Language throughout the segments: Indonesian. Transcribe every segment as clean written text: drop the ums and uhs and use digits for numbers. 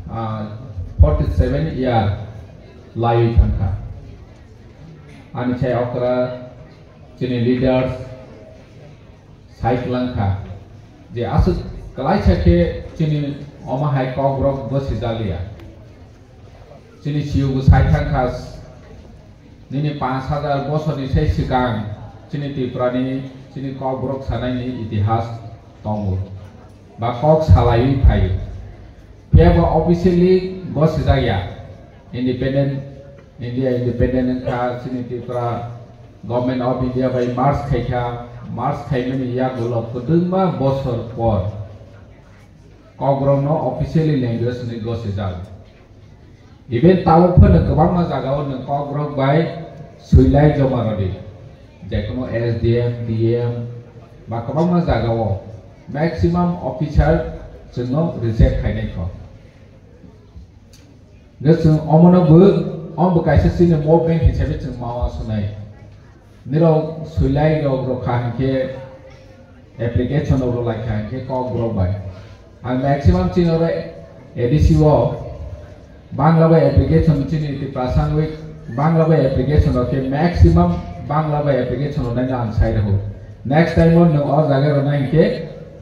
47 year layu tangka ani chai okra chini leaders cyclangka je asu kalai chake chini oma hai kogrok bosi jalia chini siugu saitangka nini 5000 bosoni sei sigang chini tiprani chini kogrok sanaini itihas tongu ba kok salai thai piaba officially bosi jalia independent India independent ka chini tipra government of India by March khaimani ya golok kudungma bosor por kogrok no officially language ni gosijal even tawo phone gobang ma jagao no kogrok by suilai jomarodi jekono SDM DM ba gobang ma jagao maximum officer जोंनो reject खायनाय खौ जों अमनबो अमबो कायसे सिने movement हिसाबै जों मावा सुनाय निरो सुइलाइ रो खानके एप्लीकेशन रो लाखानके क ग्रो बाय आं मैक्सिमम चिनो रे एडीसी वो बांग्ला बाय एप्लीकेशन चिनि ति प्रासंगिक बांग्ला बाय एप्लीकेशन के मैक्सिमम बांग्ला बाय एप्लीकेशन नै आं साइड हो नेक्स्ट टाइम नो अ जागा रो नै के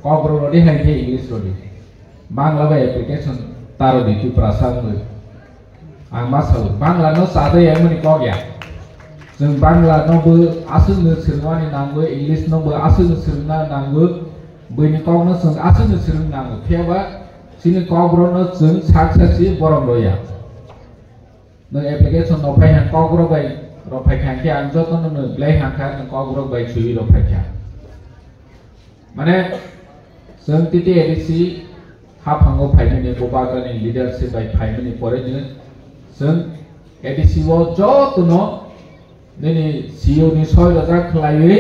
क ग्रो रो दि हाइके इंग्लिश रो दि बांग्ला बाय एप्लीकेशन तारो दि ति प्रासंगिक आं मासाव बांग्ला नो सादे एमनि क गया जों बांग्ला नोबो आसुनो सोंवानि नांगो इंग्लिश नोबो आसुनो सोंना नांगो बैनि कनो जों आसुनो सों नांगो थेबा सिनि कग्रनो जों साक्सेसि बरम लया नो एप्लीकेशन नो फाय हां कग्रो बाय रो फाय खांके आं जतनो नो ब्लाय हांखा नो कग्रो बाय सुइ रो फायखा माने जों तिति एडिसि हाफांगो फायनि गोबाग्रानि लीडरशिप बाय फायनि परेनो जों एडिसि वो जतनो नैनि सीओ नि 6000 खलायै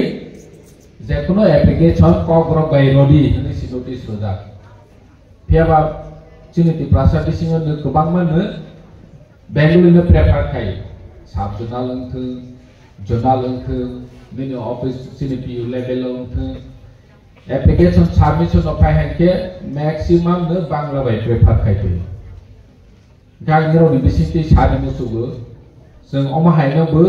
जेकुनो एप्लीकेशन कग्रक बाय रदि नि सि नोटिस रोजा फेबा चिनिति प्रासाद सिङो न गोबां मानो बेंगलुरुनो प्रेफार खाय साब जर्नाल लंथो जर्नाल लंथो नैनि अफिस चिनिपि लेभेल लंथो एप्लीकेशन सबमिशन अफ हायके मैक्सिमम न बांग्ला बाय प्रेफार खायते गांगिरो नि बिसिति सानि मुसुगो जों अमा हायनोबो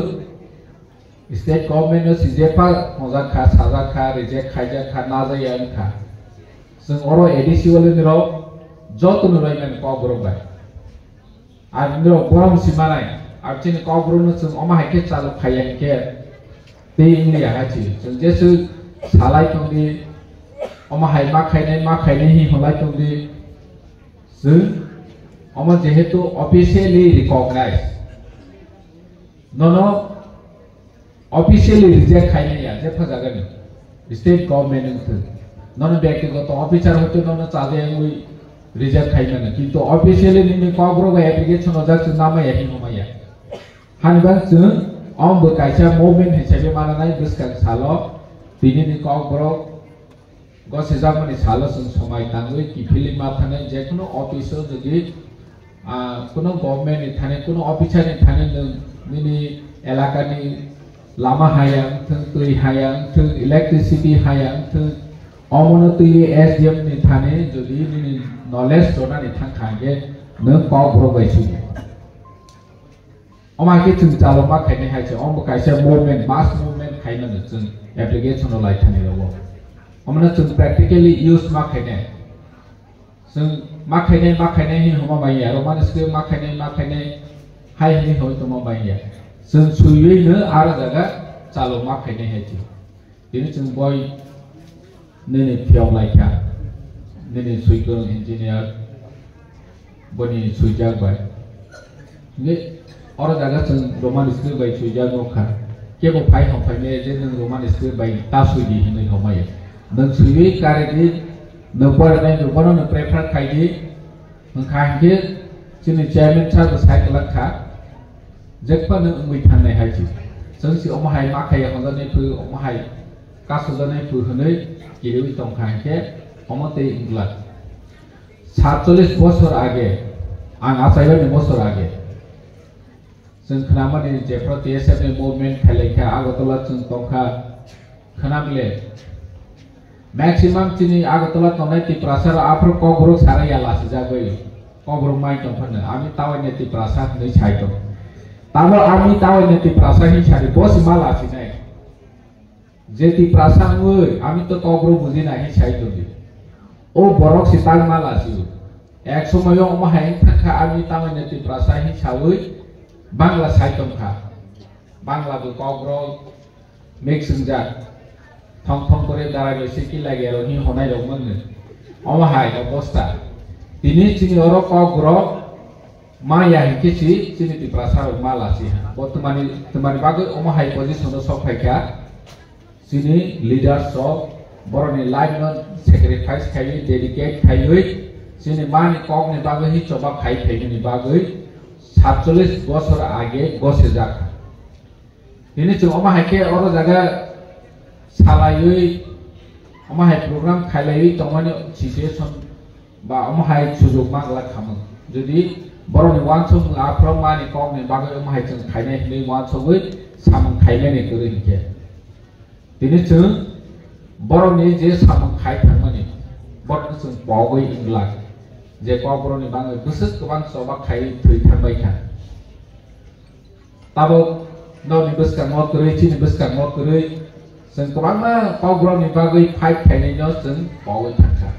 स्टेट गवर्नमेंट नो सिजेफा मजाखा साजाखा रिजेक्ट खायजाखा नाजायानखा जों अरो एडिसिवल निरो जतनो रायमान कग्रो बाय आर निरो बरम सिमानाय आरथिन कग्रो नो जों अमा हायके चालु खायनके ते इंलिया हाची जों जेसु सालाय तंदि अमा हाय मा खायनाय हि हलाय तंदि जों अमा जेहेतु ऑफिशियली रिकॉग्नाइज नो ऑफिशियली रिजेक्ट खायनाया जे फजागोन स्टेट गवर्नमेंट नो व्यक्तिगत ऑफिसर होते नो चाले मुई रिजेक्ट खायनाने किंतु ऑफिशियली नि कग्रो बाय एप्लीकेशन अजा नाम याहि नमाया हानबा जों अमबो कायसा मूवमेंट हिसाबै मानानाय बिस्कां सालो बिनि कग्रो गसिजामनि सालो जों समाय तांगै किफिलि मा थानाय जेकुनो ऑफिसर जदि कोनो गवर्नमेंट थाने कोनो ऑफिसर थाने नि एलाकानि लामा हायां दै हायां इलेक्ट्रिसिटी हायां अमनो दै एसडीएम नि थाने जदि नि नॉलेज जनानि थांखागे न कग्रो बायसु अमाके जों चालमा खायनाय हायसे अमबो कायसे मूवमेंट मास मूवमेंट खायनानै जों एप्लीकेशन लाय थाने रबो अमनो जों प्रैक्टिकली यूज मा खायनाय जों मा खायनाय हि हमा बाया रोमानस्के मा खायनाय हाय हि होय तो मा बाया जों सुइयैनो आरो जागा चालु मा खायनाय हायथि दिनै जों बय नैनि फियाव लायखा नैनि सुइगोन इंजिनियर बनि सुइजाक बाय ने आरो जागा जों रोमानस्के बाय सुइजाक नखा केबो फाय हमफायने जे नों रोमानस्के बाय तासुइदि हिनै हमायो नों सुइयै कारेदि नोबरनाय नोबरनो प्रेफार खायदि नखांके जोंनि चेयारमेन सार साइकलखा जेकपानो उमै थांनाय हायथि जों सि अमाहाय माखाय हजानाय फु अमाहाय कासजानाय फु हनै गिरिवि तंखांके अमते इंग्ला 47 বছর আগে आं आसायबानि বছর आगे जों खोनामानि जेफ्रा टीएसएफ नि मूवमेंट खालायखा आगरतला जों तंखा खोनामले मैक्सिमम चिनि आगरतला तंनाय ति प्रासार आफर कग्रो साराया लासि जाबाय kogrok mai tong phane ami tawai neti prasad nei chai tong tamo ami tawai neti prasad hi chari bos mala sinai jeti prasad ngoi ami to kogrok buji na hi chai tong o borok sitang mala siu ek সময় ওমা হাই থাকা আমি tawai neti prasad hi chawui bangla chai tong kha bangla bu kogrok mixing jat thong thong kore darai lo siki lage ro hi honai rok mangni omo hai অবস্থা তিনি চিনি অর কগ্রক মায়া হিকেছি চিনি তি প্রাসার মালাসি বর্তমানে তোমার বাগে ওমো হাই পজিশন সব ফাইকা চিনি লিডার্স অফ বরনি লাইফ নট স্যাক্রিফাইস খাই ডেডিকেট খাইই চিনি মানি কগনি বাগে হি চবা খাই খাইনি বাগে 47 বছর আগে গসে যাক তিনি চ ওমো হাইকে অর জায়গা সালাইই ওমো হাই প্রোগ্রাম খাইলাই তমানি situation ba hai sujok mangla khamang jodi boroni wansung afrom mani kong ni bagai hai chung khainai ni wansung wi samang khainai ni kore ke tini chung boroni je samang khai thangmani bot chung bogoi inglak je ko boroni bangai busuk kubang soba khai thui thangbai kha tabo no ni buska mo kore chi ni buska mo kore chung kubang ma ko boroni bagai khai khainai no chung bogoi thangkha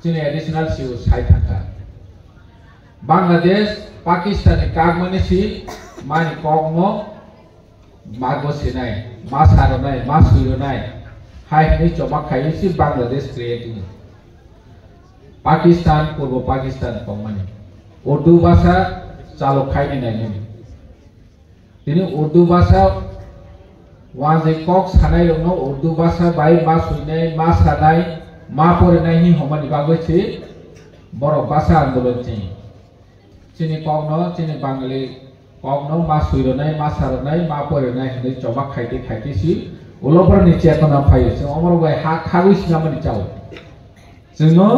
chini additional siu sai thangka Bangladesh Pakistan kagmani si mani kogmo mago sinai masaronai masuronai hai ni coba khai si Bangladesh creating Pakistan purbo Pakistan kogmani Urdu bahasa chalo khai ni nai ni tini Urdu bahasa wanje kok sanai rongno Urdu bahasa bai masuinai masanai ma pore nai hi homani bagoi chi borok basa andolon chi chini kogno chini bangali kogno ma suironai ma saronai ma pore nai hini choba khaiti si ulopor ni chetona phai se omor bai ha khagui sinamani chau jino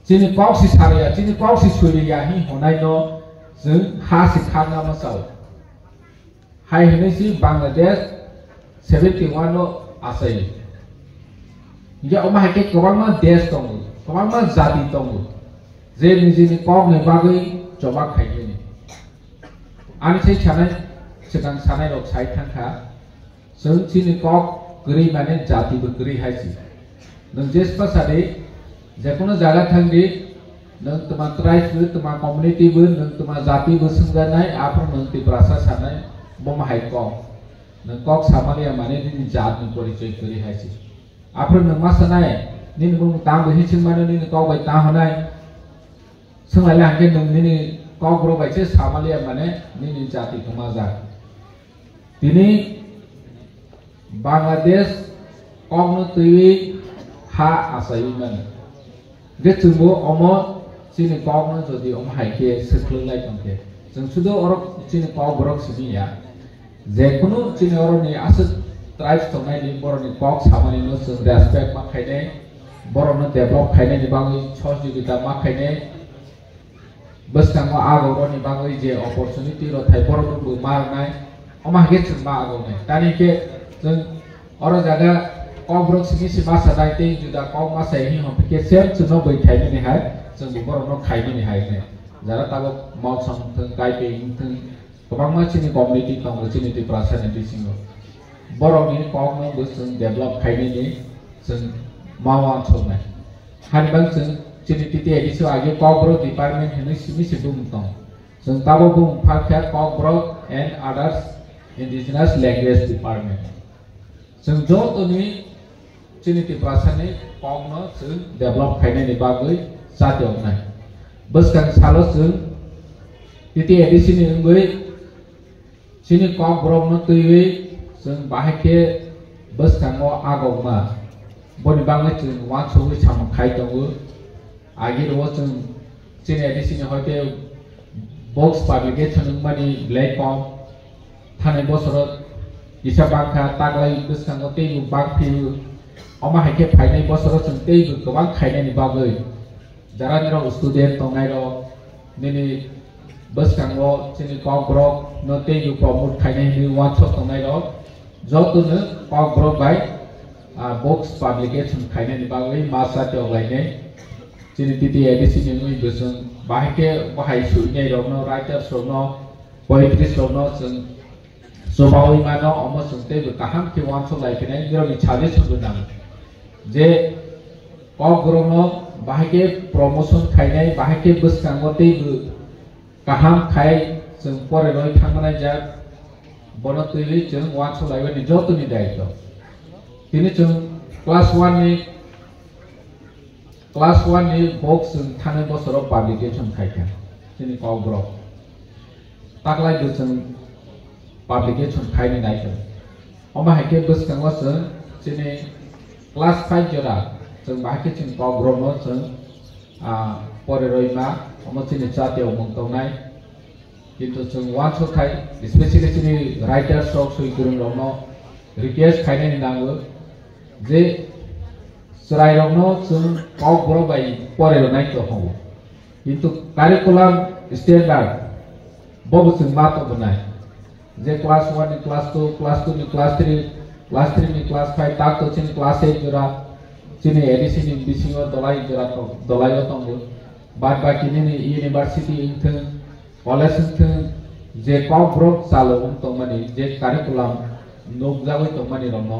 chini kog si saria chini kog si suiria hi honai no jing ha si khagna ma chau hai hini si Bangladesh 71 no asai ya oma hake kobangma desh tongu kobangma jati tongu je nijini kog ni bagai coba khaini ni ani sei chanai chekang sanai rok sai thangkha sung chini kog gri mane jati bu gri haisi nang jes pasade jekono jaga thangdi nang tuma tribe bu tuma community bu nang tuma jati bu sungganai apro nang ti prasa sanai bom hai kog nang kog samali mane ni jat ni porichoy kori haisi apro nang masanai nin bung tang bu hiching mane ni kog bai ta honai sungai lang ke nang ni kog bro bai che samali mane ni jati kamaja tini Bangladesh kog no tui ha asai man ge chungbo omo chini kog no jodi om hai ke seklung lai tongke jeng sudo orok chini kog borok sini ya je kono chini oroni asat tribes tongai ni boroni kog samani no sung respect ma khaine boroni develop khaine ni bangi sojogita ma khaine bastang ma ago roni bangi je opportunity ro thai boroni bu mar nai oma ge chung ma ago nai tani ke jeng oro jaga kog borok sini si ma sadai te juda kog ma sai hi hom ke sem chuno bai khaine ni hai jeng borok no khaine ni hai ne jara tabo mau sang thung kai pe thung kobang ma chini community tong chini ti personality singo borok ni kog no bu sung develop khaine ni sung mawan chomai han bang sung chini ti te ediso age kog borok department hini simi si bum tong sung tabo bum phakha kog borok and others indigenous language department sung jo to ni chini ti personality kog no sung develop khaine ni bagoi sa jong nai bus kan salo sung ti te edisi ni ngoi chini kog borok no tui sung bahai ke bus kan mo agong ma boni bangai chung wan choi cham khai tongu agi ro chung chini edisi ni hoite box publication mani black com thane bosorot isa bangkha taglai bus kan no te yu bang phi oma haike phainai bosorot chung te yu kobang khainai ni bagoi jara ni ro student tongai ro nini bus kan ro chini kog borok no te yu promote khainai ni wan chok tongai ro jotunu kog borok bai box publication khainai ni bagoi masa te ogai ne Sini titi edisi ni beseng bahake bahai sunya rokno writers rokno poetry rokno seng sobawi mano omo sengte bekaham ke wanso lai kena giro ni chale sebunam je kok rokno bahake promotion khainai bahake bus kangote kaham khai seng pore roi thangmana ja bono tuli jeng wanso lai ni joto ni daito tini jeng class 1 ni box thane bosoro publication khaika tini kogro taklai jeng publication khaini naito oma hake bus kangwa seng tini class 5 jora jeng bahake jeng kogro no jeng pore roi ma oma tini chate omong tongnai কিন্তু जों वान शट खाय स्पेशली जोंनि राइटार शक सय गुरुं रंनो रिक्वेस्ट खायनायनि नांगौ जे सराय रंनो जों कक बर' बाय फरायनाय तो हौ किन्तु कारिकुलाम स्टैंडार्ड बबो जों मातो बनाय जे क्लास 1 नि क्लास 2 क्लास 2 नि क्लास 3 क्लास 3 नि क्लास 5 ताक तो जों क्लास 8 जरा जोंनि एडिशन नि बिसिङाव दलाय जरा दलायो दंबो बाद बाकी नि यूनिवर्सिटी इंथों कॉलेज जे कॉप ब्रोक चालू तो मनी जे करिकुलम नोक जागो तो मनी रमो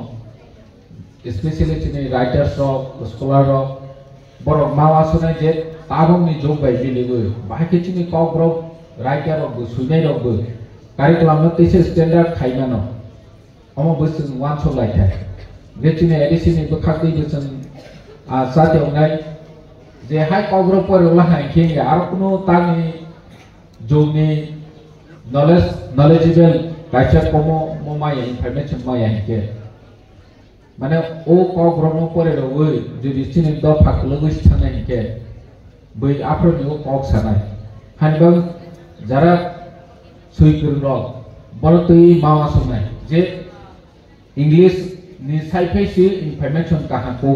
स्पेशली चिनी राइटर रॉक स्कॉलर रॉक बरो मावा सुनाय जे ताबंग नि जोग बाय बिलिगो बाकी चिनी कॉप ब्रोक राइटर रॉक सुनाय रॉक करिकुलम न तेसे स्टैंडर्ड खाइमानो अमो बस वान सो लाइथा जे चिनी एडिशन नि बखाखै बचन साथे उनाय जे हाई कॉप ब्रोक पर उला हाय के आरो कुनो तानि जोंनि knowledgeable काइसा कोमो मोमाया इनफॉरमेशन माया हिके माने ओ को ग्रोनो परे रवै जुदि सिनि द फाकलगुस थानाय हिके बै आफ्रोनि ओ कक सानाय हानबं जारा सुइकुर र बरतै मावा सुनाय जे इंग्लिश नि साइफैसि इनफॉरमेशन काहाको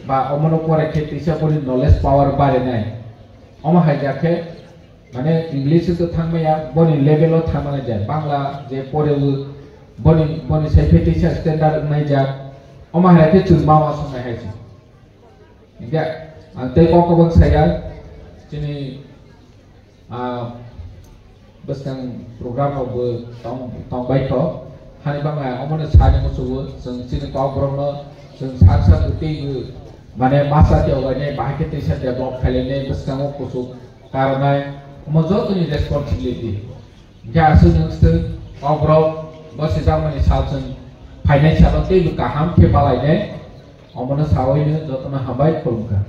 बा अमनो परे के तिसा परि नॉलेज पावर बारेनाय अमा हायजाखे माने इंग्लिश तो थांबाया बनि लेभेलाव थांनाय जाय बांला जे परेबो बनि साइफेटिसा स्टैंडार्ड नाय जा अमाहायके जों मावा संनाय हायसि इंगा ते ककबन साया जोंनि बसखां प्रग्रामावबो तंबायथ हानि बाङा अमनो सानि मोसौबो जों सिनि ककब्रनो जों सासा गुटिबो माने मासातेव गायनाय बाहायके तिसा डेभलप खालायनाय बसखाङाव कसु कारनाय मजोतनि रेस्पॉन्सिबिलिटी गासो नोंसो अब्रो बसे जामनि सालजों फाइनेंशियल ते काहाम के बालायने अमनो सावैनो जतन हाबाय खुलुमखा